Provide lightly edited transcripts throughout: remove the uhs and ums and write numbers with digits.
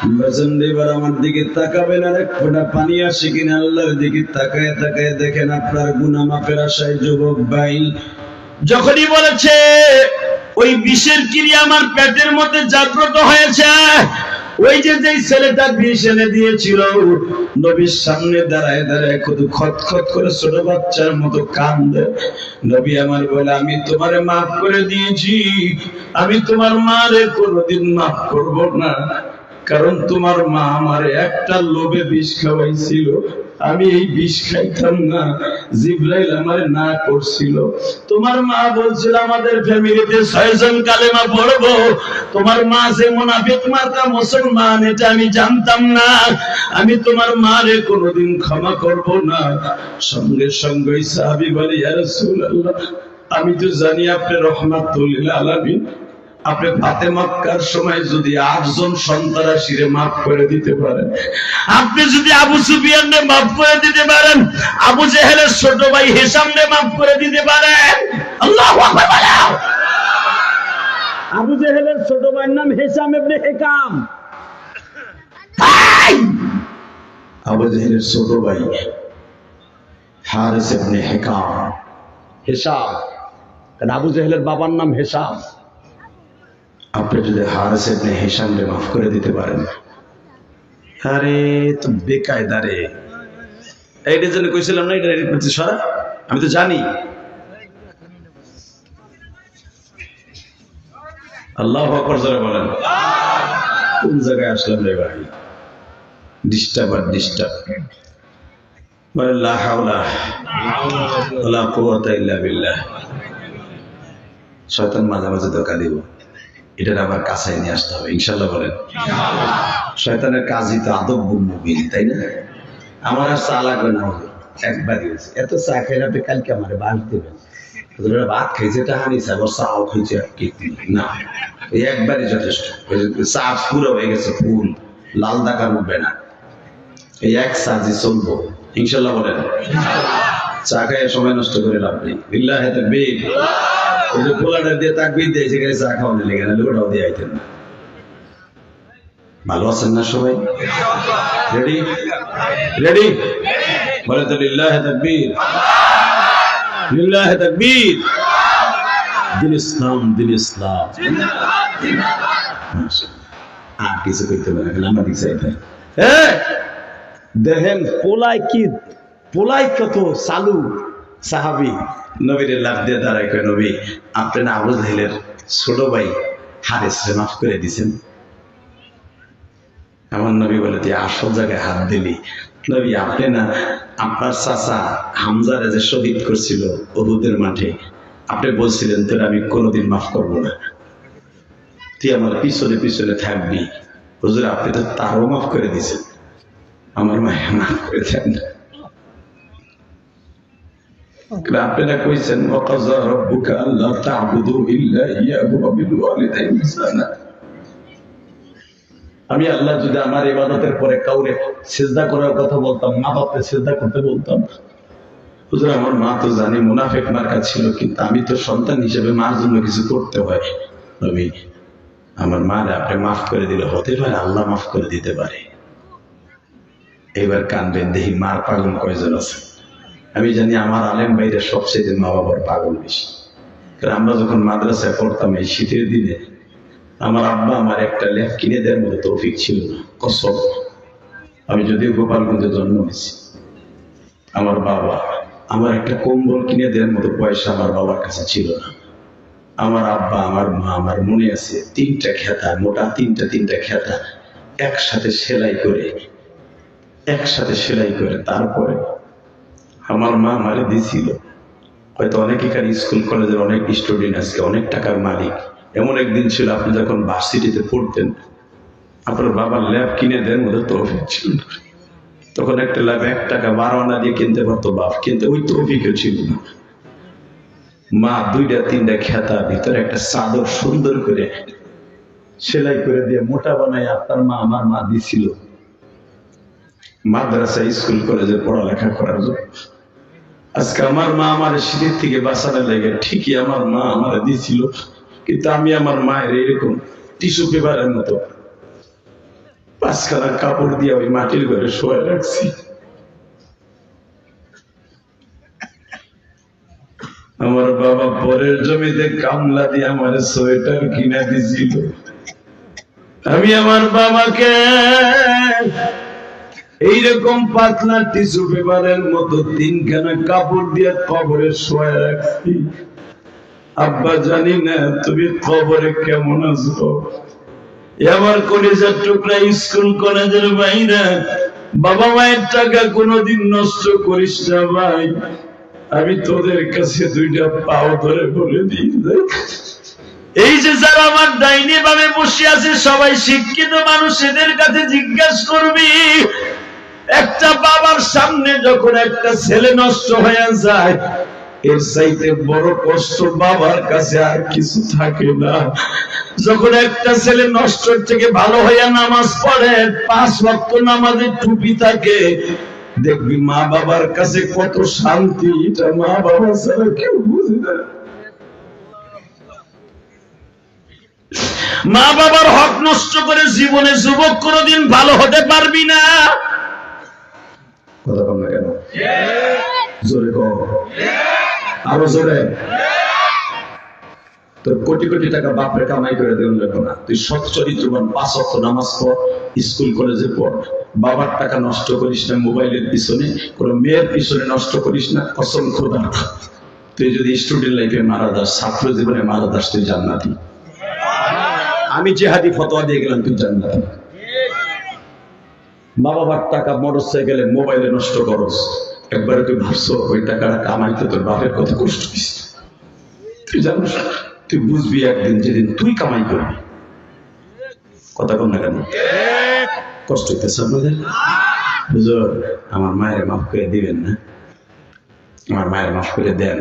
এবার আমার দিকে তাকাবেন, আর এক ফোঁটা পানি আসে কিনা আল্লাহর দিকে তাকায় তাকায় দেখেন আপনার গুনাহ মাফের আশায় যুবক ভাই যখনই বলেছে ওই বিষের ক্রিয়া আমার পেটের মধ্যে জাগ্রত হয়েছে, ওই যে যেই ছেলেটা বিষ এনে দিয়েছিল নবীর সামনে দাঁড়ায় দাঁড়ায় কত খতখত করে ছোট বাচ্চার মতো কান্দে। নবী আমার বলে, আমি তোমারে মাফ করে দিয়েছি, আমি তোমার মারে কোনোদিন মাফ করব না, কারণ তোমার মা আমারে একটা লোভে বিষ খাওয়াইছিল, আমি এই বিষ খাইতাম না, জিবরাইল আমারে না করছিল। তোমার মা বলছিল আমাদের ফ্যামিলিতে 6 জন কালেমা পড়বো, তোমার মা যে মুনাফিক মার্কা মুসলমান এটা আমি জানতাম না, আমি তোমার মারে কোনোদিন ক্ষমা করব না। সঙ্গে সঙ্গে সাহাবী বলে, ইয়া রাসূলুল্লাহ, আমি তো জানি আপনি রহমাতুল লিল আলামিন, আপনি ফাতে মক্কার সময় যদি 8 জন সন্ত্রাসীরে মাফ করে দিতে পারেন, আপনি যদি আবু সুফিয়ানকে মাফ করে দিতে পারেন, আবু জেহেলের ছোট ভাই হিশামকে মাফ করে দিতে পারেন। আল্লাহু আকবার বলো। আবু জেহেলের ছোট ভাইয়ের নাম হিশাম ইবনে হিকাম। আবু জেহেলের ছোট ভাই হারিস ইবনে হিকাম, হিশাম, কারণ আবু জেহেলের বাবার নাম হিশাম। আপনি যদি হারিস ইবনে হিশামকে মাফ করে দিতে পারেন, আরে তো বেকায়দা রে। এইটার জন্য কইছিলাম না এটা এডিট করতে সরা, আমি তো জানি। আল্লাহু আকবার জোরে বলেন। কোন জায়গায় আসলাম রে ভাই? ডিস্টার্ব আর ডিস্টার্ব। লা হাওলা ওয়ালা কুওয়াতা ইল্লা বিল্লাহ। শয়তান মাঝে মাঝে ধোঁকা দিব, এটা আবার কাছে নিয়ে আসতে হবে ইনশাআল্লাহ বলেন। শয়তানের কাজই তো আদব মুবিন, তাই না? আমার আর চা লাগবে না, একবারই হয়েছে। এত চা খাই আপনি কালকে আমার বাস দেবেন, ভাত খাইছে টাহানি চাবো, চাও খাইছে না, একবারই যথেষ্ট। চা পুরো হয়ে গেছে, ফুল লাল দাগ উঠবে না, এই এক চা চলবো ইনশাআল্লাহ বলেন। চা খাইয়ে সময় নষ্ট করে লাভ নেই। বিল্লাহি তাকবীর। ওই যে পোলাটা দিয়ে তাকবীর দিয়ে সেখানে চা খাওয়ানো লেগে না, ওটাও দিয়ে আইতেন না। ভালো আছেন না সবাই? রেডি রেডি বলে তো লিল্লাহি তাকবীর, লিল্লাহি তাকবীর। দিন ইসলাম, দিন ইসলাম। আর কিছু করতে পারে না, আমার দিকে চাইতে দেখেন পোলাই কি, পোলাই কত চালু সাহাবী। নবীর লাভ দিয়ে দাঁড়ায় কয়, নবী আপনি না আবু জাহেলের ছোট ভাই হারিসকে মাফ করে দিয়েছেন? আমার নবী বলে, তুই আসল জায়গায় হাত দিলি। নবী আপনি না আপনার চাচা হামজারে যে শহীদ করছিল উহুদের মাঠে, আপনি বলছিলেন তোর আমি কোনোদিন মাফ করব না, তুই আমার পিছনে পিছনে থাকবি। হুজুর আপনি তো তারও মাফ করে দিয়েছেন, আমার মায়ের মাফ করে দেন না। আপনারা কইছেন ওয়াকাযা রাব্বুকা আল্লা তা'বুদু ইল্লা ইয়্যাহু ওয়া বিল ওয়ালিদাইনি ইহসানা। আমি আল্লাহ যদি আমার ইবাদতের পরে কাউরে সিজদা করার কথা বলতাম, মা বাপকে সিজদা করতে বলতাম, হুজুর আমার মা তো জানি মুনাফিক মার্কা ছিল, কিন্তু আমি তো সন্তান হিসেবে মার জন্য কিছু করতে হয়। নবী আমার মারে আপনি মাফ করে দিলে হতে পারে আল্লাহ মাফ করে দিতে পারে। এবার কানবেন, দেখি মার পাগল কয়জন আছে। আমি জানি আমার আলেম ভাইরা সবচেয়ে মা বাবার পাগল বেশি। কারণ আমরা যখন মাদ্রাসায় পড়তাম এই শীতের দিনে, আমার আব্বা আমার একটা ল্যাপ কিনে দেওয়ার মতো তৌফিক ছিল না, কসম। আমি যদিও গোপালগঞ্জে জন্ম হয়েছি, আমার বাবা আমার একটা কম্বল কিনে দেওয়ার মতো পয়সা আমার বাবার কাছে ছিল না। আমার আব্বা আমার মা, আমার মনে আছে 3টা খেতা, মোটা 3টা খেতা একসাথে সেলাই করে তারপরে আমার মা আমারে দিছিল। হয়তো অনেকেই স্কুল কলেজের অনেক স্টুডেন্ট আজকে অনেক টাকার মালিক। এমন একদিন ছিল আপনি যখন ভার্সিটিতে পড়তেন, আপনার বাবার ল্যাব কিনে দেন মতো তৌফিক ছিল না। তখন একটা ল্যাব 1 টাকা 12 আনা দিয়ে কিনতে পারতো বাপ, কিন্তু ওই তৌফিকও ছিল না। মা 2টা 3টা খেতা ভিতরে একটা চাদর সুন্দর করে সেলাই করে দিয়ে মোটা বানায় আপনার মা আমার মা দিছিল মাদ্রাসা স্কুল কলেজে পড়ালেখা করার জন্য। আজকে আমার মা আমার শীতের থেকে বাঁচানো লেগে ঠিকই আমার মা আমার দিছিল, কিন্তু আমি আমার মায়ের এরকম টিস্যু পেপারের মতো 5খানা কাপড় দিয়ে ওই মাটির ঘরে শোয়া রাখছি। আমার বাবা পরের জমিতে কামলা দিয়ে আমার সোয়েটার কিনা দিছিল। আমি আমার বাবাকে এইরকম পাতলা টিস্যু পেপারের মতো 3খানা কাপড় দিয়ে কবরে শোয়া রাখছি। আব্বা জানি না তুমি কবরে কেমন আছো। আমার কলেজের টুকরা স্কুল কলেজের বাইরে, বাবা মায়ের টাকা কোনোদিন নষ্ট করিস না ভাই। আমি তোদের কাছে 2টা পাও ধরে বলে দিই, এই যে যারা আমার ডাইনে ভাবে বসে আছে সবাই শিক্ষিত মানুষ, এদের কাছে জিজ্ঞাসা করবি, একটা বাবার সামনে যখন একটা ছেলে নষ্ট হয়ে যায়, এর চাইতে বড় কষ্ট বাবার কাছে আর কিছু থাকে না। যখন একটা ছেলে নষ্ট থেকে ভালো হইয়া নামাজ পড়ে, 5 ওয়াক্ত নামাজে টুপি থাকে, দেখবি মা বাবার কাছে কত শান্তি। এটা মা বাবা ছাড়া কেউ বুঝে না। মা বাবার হক নষ্ট করে জীবনে যুবক কোনোদিন ভালো হতে পারবি না। কথা কম না কেন? জোরে কম, আরো জোরে। তোর কোটি কোটি টাকা বাপরে কামাই করে দেবেন লাগবে না। তুই সৎ চরিত্রবান, 5 ওয়াক্ত নামাজ পড়, স্কুল কলেজে পড়, বাবার টাকা নষ্ট করিস না মোবাইলের পিছনে, কোন মেয়ের পিছনে নষ্ট করিস না। কসম খোদা, তুই যদি স্টুডেন্ট লাইফে মারা যাস, ছাত্র জীবনে মারা যাস, তুই জান্নাতি। আমি জিহাদি ফতোয়া দিয়ে গেলাম, তুই জান্নাতি। মা বাবার টাকা মোটরসাইকেলে মোবাইলে নষ্ট করস, একবারে তুই ভাবছো ওই টাকাটা কামাইতে তোর বাপের কত কষ্ট দিস। তুই জানিস, তুই বুঝবি একদিন, যেদিন তুই কামাই করবি। কথা কম না কেন? কষ্ট হইতেছে আপনাদের? হুজুর আমার মায়ের মাফ করে দিবেন না, আমার মায়ের মাফ করে দেন।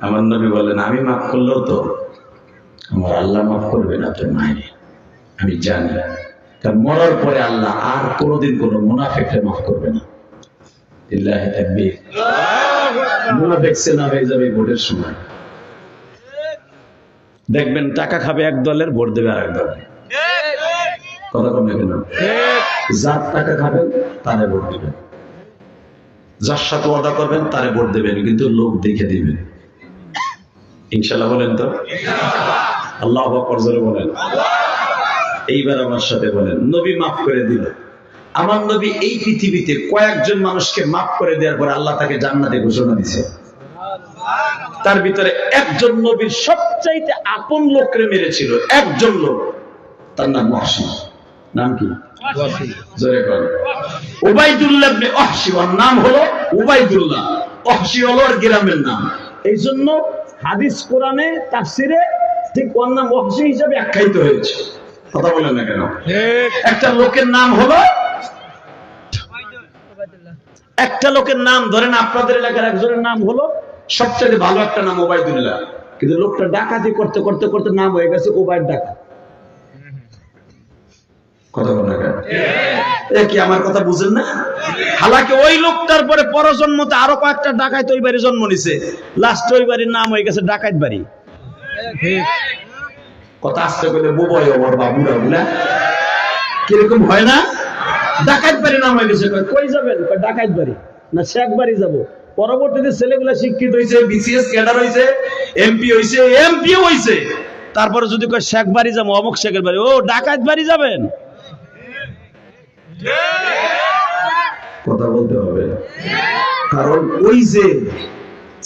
আমার নবী বললেন, আমি মাফ করলেও তো আমার আল্লাহ মাফ করবে না তোর মায়ের। আমি জানি, কারণ মরার পরে আল্লাহ আর কোনোদিন কোনো মুনাফিককে মাফ করবে না। ইল্লাহি তাকবীর। মুনাফিক সেনা হয়ে যাবে ভোটের সময়। দেখবেন টাকা খাবে এক দলের, ভোট দেবে আরেক দলে। কথা কম না কেন? যার টাকা খাবেন তারে ভোট দিবেন, যার সাথে ওয়াদা করবেন তারে ভোট দেবেন, কিন্তু লোক দেখে দিবেন। ইনশাআল্লাহ বলেন তো? আল্লাহু আকবার জোরে বলেন। এইবার আমার সাথে বলেন, নবী মাফ করে দিল। আমার নবী এই পৃথিবীতে কয়েকজন মানুষকে মাফ করে দেওয়ার পর আল্লাহ তাকে জান্নাতে ঘোষণা দিয়েছে। তার ভিতরে একজন নবীর সবচাইতে আপন লোককে মেরেছিল, একজন লোক, তার নাম ওয়াহশী। নাম কি? জোরে বলেন। উবাইদুল্লাহ ইবনে ওয়াহশী, ওর নাম হলো উবাইদুল্লাহ। ওয়াহশী হলো ওর গ্রামের নাম। এই জন্য হাদিস কোরআনে তাফসিরে ঠিক ওর নাম ওয়াহশী হিসাবে আখ্যায়িত হয়েছে। কথা বলেন না কেন? একটা লোকের নাম হলো, একটা লোকের নাম ধরেন আপনাদের এলাকার একজনের নাম হলো সবচেয়ে ভালো একটা নাম ওবাইদুল্লাহ, কিন্তু লোকটা ডাকাতি করতে করতে করতে নাম হয়ে গেছে ওবাইদ ডাকাত। কথা বলেন না কেন? কি আমার কথা বুঝেন না? হালাকি ওই লোকটার পরে পরজন্মতে আরো কয়েকটা ডাকাত ওই বাড়ি জন্ম নিছে, লাস্ট ওই বাড়ির নাম হয়ে গেছে ডাকাত বাড়ি। কথা আসতে গেলে বুবয় ওর বাবুরা বুলা কিরকম হয় না? ডাকাত বাড়ি নাম হয়ে গেছে। কই যাবেন? ডাকাত বাড়ি না শেখ বাড়ি যাবো। পরবর্তীতে ছেলেগুলা শিক্ষিত হয়েছে, বিসিএস ক্যাডার হয়েছে, এমপি হয়েছে, এমপিও হয়েছে, তারপরে যদি কয় শেখ বাড়ি যাবো, অমুক শেখের বাড়ি, ও ডাকাত বাড়ি যাবেন। কথা বলতে হবে, কারণ ওই যে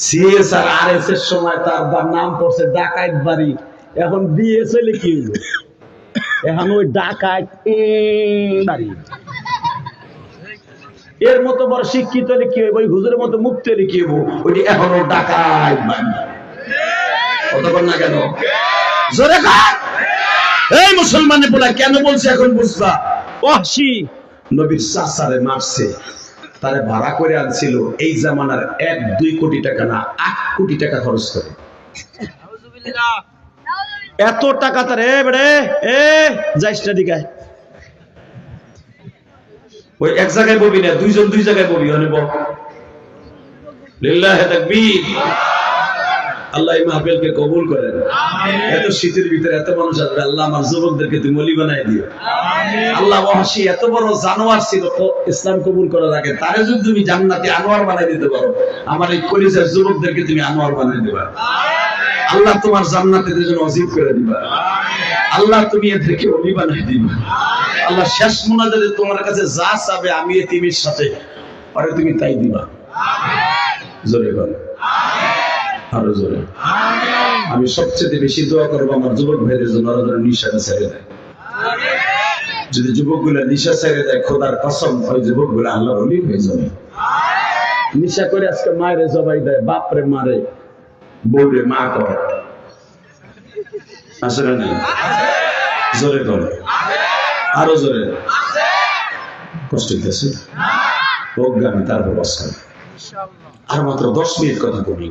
সিএস আর আরএস এর সময় তার নাম পড়ছে ডাকাত বাড়ি, এখন বিএস হইলে কি হইল? এখন ওই ডাকাত বাড়ি। এর মতো বড় শিক্ষিত হলে কি হইব? ওই হুজুরের মতো মুক্তি হলে কি হইব? ওইটি এখনো ডাকাত বাড়ি। কতক্ষণ না কেন? জোরে কাট। এই মুসলমানের বলা কেন বলছে এখন বুঝবা। ওয়াহশী নবীর চাচারে মারছে, তারে ভাড়া করে আনছিল এই জামানার 1-2 কোটি টাকা না, 8 কোটি টাকা খরচ করে। এত টাকা তার যাইস না দিকে, ওই এক জায়গায় বলবি না, দুইজন দুই জায়গায় বলবি। লিল্লাহি তাকবীর। আল্লাহ এই মাহফিলকে কবুল করেন। এত শীতের ভিতরে এত মানুষ আসবে, আল্লাহ আমার যুবকদেরকে তুমি ওলি বানাই দিও। আল্লাহ ওয়াহশী এত বড় জানোয়ার ছিল তো ইসলাম কবুল করার আগে, তারে যদি তুমি জান্নাতে আনোয়ার বানাই দিতে পারো, আমার এই কলিজার যুবকদেরকে তুমি আনোয়ার বানাই দিবা। আল্লাহ তোমার জান্নাতে জন্য ওয়াজিব করে দিবা। আল্লাহ তুমি এদেরকে ওলি বানাই দিবা। আল্লাহ শেষ মুনাজাতে তোমার কাছে যা চাবে আমি এতিমের সাথে পরে তুমি তাই দিবা। জোরে বল আরো জোরে। আমি সবচেয়ে বেশি দোয়া করবো আমার যুবক ভাইদের জন্য, ওরা যেন নিশাটা ছেড়ে দেয়। যদি যুবকগুলা নিশা ছেড়ে দেয়, খোদার কসম ওই যুবকগুলা আল্লাহর ওলি হয়ে যাবে। নিশা করে আজকে মায়ের জবাই দেয়, বাপরে মারে, বউরে মা করে, আসলে নেই। জোরে বল আরো জোরে। কষ্ট হইতেছে আমি তারপর বস করি। আর মাত্র 10 মিনিট কথা বলি।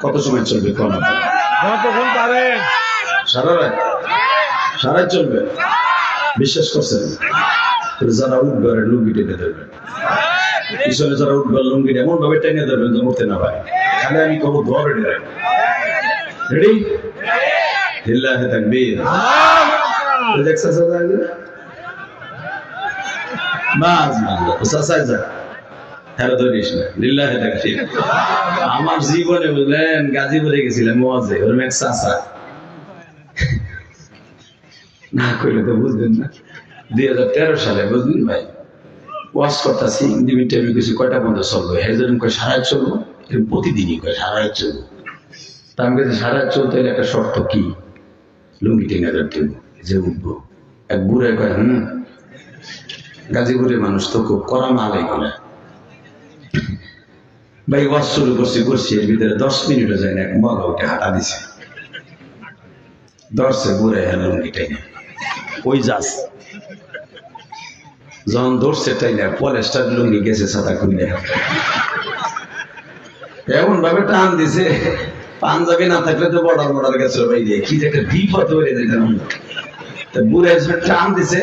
কত সময় চলবে? সারা রাত, সারা চলবে। বিশ্বাস করছেন? যারা উঠবে লুঙ্গি টেনে ধরবেন, পিছনে যারা উঠবে লুঙ্গি এমন ভাবে টেনে ধরবেন যে উঠতে না পারে। খালি আমি কব ধরে রেডি? লিল্লাহি তাকবীর। দেখছেন আমার জীবনে বুঝলেন গাজীপুরে গেছিলাম ওয়াজে, ওর এক চাচা না কইলে তো বুঝবেন না। 2013 সালে বুঝলেন ভাই, ওয়াজ করতেছি, ইন্ডিভিজুয়ালি কিছু কয়টা পর্যন্ত চলবো, হেজন কয় সারা রাত চলবো, প্রতিদিনই কয় সারা রাত চলবো। তা আমি কাছে সারা রাত চলতে হলে একটা শর্ত কি, লুঙ্গি টেনে ধরতে যে উঠবো। এক বুড়ে কয় গাজীপুরের মানুষ তো খুব কড়া মাল এগুলা। ভাই ওয়াজ শুরু করছি এর ভিতরে 10 মিনিটও যায় না, এক মগা উঠে হাঁটা দিছে, ধরছে বুড়ে লুঙ্গি টেনে ওই যাস। যখন ধরছে তাই না পলেস্টার লুঙ্গি গেছে ছাতা খুলে, এমন ভাবে টান দিছে পাঞ্জাবি না থাকলে তো বর্ডার গেছিল বাইরে, কি যে একটা বিপদ হয়ে যেতাম। বুড়ে টান দিছে,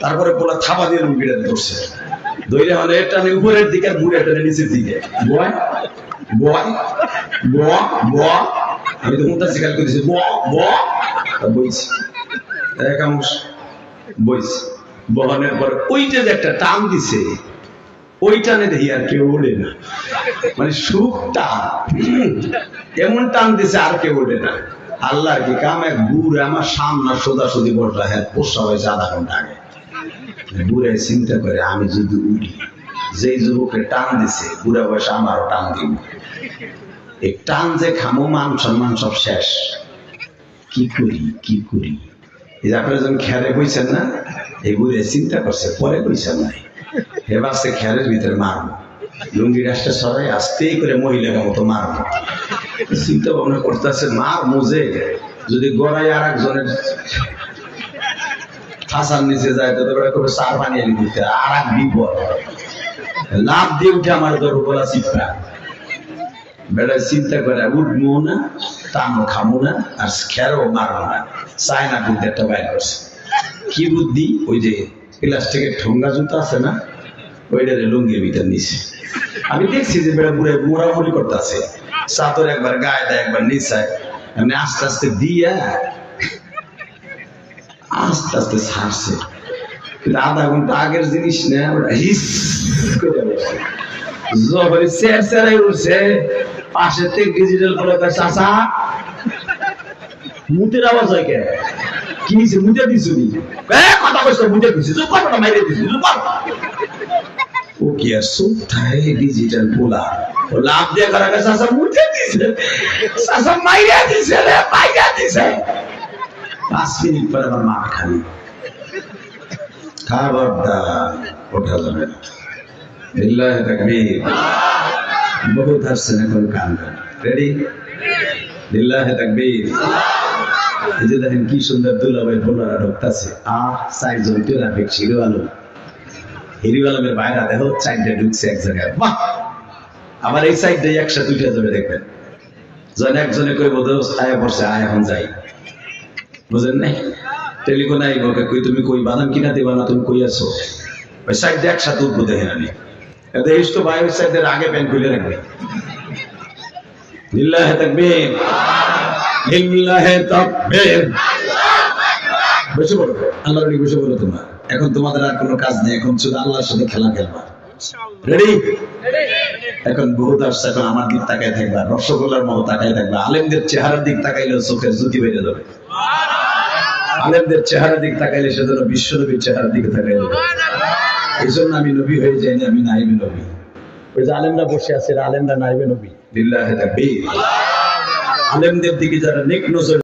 তারপরে পোলা থাবা দিয়ে লুঙ্গিটা ধরছে, ধরে মানে টানে উপরের দিকে আর বুড়ে টানে নিচের দিকে। বয় বয় বয়, আমি তো মুন্তা শিকার করেছি বইছি বইছি। বহানের পর ওইটা যে একটা টান দিছে, ওই টানে দেখি আর কেউ ওঠে না, মানে সুখ টান, এমন টান দিছে আর কেউ ওঠে না। আল্লাহর কি কাম, এক বুড়ে আমার সামনে সোজাসুজি বসা, হ্যাঁ পোষা হয়েছে আধা ঘন্টা আগে। বুড়ে চিন্তা করে আমি যদি উঠি, যেই যুবকের টান দিছে বুড়া বয়সে আমারও টান দিব, এই টান যে খামো মান সম্মান সব শেষ। কি করি এই আপনারা যখন খেয়ারে বইছেন না, এই বুড়ে চিন্তা করছে, পরে বইছেন নাই, এবার সে খেয়ারের ভিতরে মারবো, লুঙ্গি গাছটা সবাই আস্তেই করে মহিলাকে মতো মারবো। চিন্তা ভাবনা করতেছে মার মুজে যদি গড়াই আর একজনের ফাঁসার নিচে যায় তো করে সার বানিয়ে দিতে, আর এক বিপদ। লাভ দিয়ে উঠে আমার দরগোলা চিপা বেড়ায় চিন্তা করে উঠবো না, টানো খামো না, আর খেরও মারবো না, চায় না বুদ্ধি একটা বাইর করছে। কি বুদ্ধি? ওই যে প্লাস্টিকের ঠোঙ্গা জুতো আছে না, ওইটারে লুঙ্গির ভিতর নিছে। আমি দেখছি যে বেড়া বুড়ে মোড়ামুড়ি করতেছে, চাদর একবার গায়ে দেয় একবার নিচায়, এমনি আস্তে আস্তে দিয়া আস্তে আস্তে ছাড়ছে। কিন্তু আধা ঘন্টা আগের জিনিস না, ওটা হিস করে বসে যখন চেয়ার চেয়ারাই উঠছে, পাশে থেকে ডিজিটাল করে চাচা মুতের আওয়াজ হয় কে? কি হয়েছে? মুতে দিছি কথা কইছ, মুতে দিছি কথাটা মাইরে দিছি। ও কি আর সুথায় ডিজিটাল পোলা ও লাভ দিয়ে করা গেছে, চাচা মুতে দিছে, চাচা মাইরে দিছে রে, মাইরে দিছে। 5 মিনিট পরে আমার মা খালি খবরদার ওঠা যাবে না। লিল্লাহি তাকবীর। বহুত হাসছেন, এখন কান্দন। রেডি? লিল্লাহি তাকবীর। এই যে দেখেন কি সুন্দর দুলাভাই বোনারা ঢুকতেছে। চারজন ট্রাফিক হিরো আলম, হিরো আলমের বাইরা দেখো 4টা ঢুকছে এক জায়গায়। বাহ! আবার এই সাইডটাই একসাথে উঠে যাবে দেখবেন। যখন একজনে করে বোধ আয়া পড়ছে, আয় এখন যাই, বুঝেন নাই? টেলিফোন আইব, কই তুমি কই বাদাম কিনা দিবা না, তুমি কই আছো? ওই সাইডটা একসাথে উঠবো দেখেন। আমি দেখিস তো ভাই ওই সাইডের আগে প্যান্ট খুলে রাখবে। লিল্লাহে তাকবীর, লিল্লাহে তাকবীর। বসে বলো, আল্লাহর ওলি বসে বলো। তোমরা এখন তোমাদের আর কোনো কাজ নেই, এখন শুধু আল্লাহর সাথে খেলা খেলবা। রেডি? এখন বহুত আসছে, এখন আমার দিক তাকায় থাকবা, রসগোল্লার মতো তাকায় থাকবা। আলেমদের চেহারার দিক তাকাইলে চোখের জ্যোতি বেড়ে যাবে। আলেমদের চেহারার দিক তাকাইলে সেজন্য বিশ্বনবীর চেহারার দিকে তাকাই যাবে। এই জন্য আমি নবী হয়ে যাইনি, আমি নাইবে নবী। ওই যে আলেমরা বসে আছে, আলেমরা নাইবে নবী। লিল্লাহে তাকবীর। আলেমদের দিকে যারা নেক নজর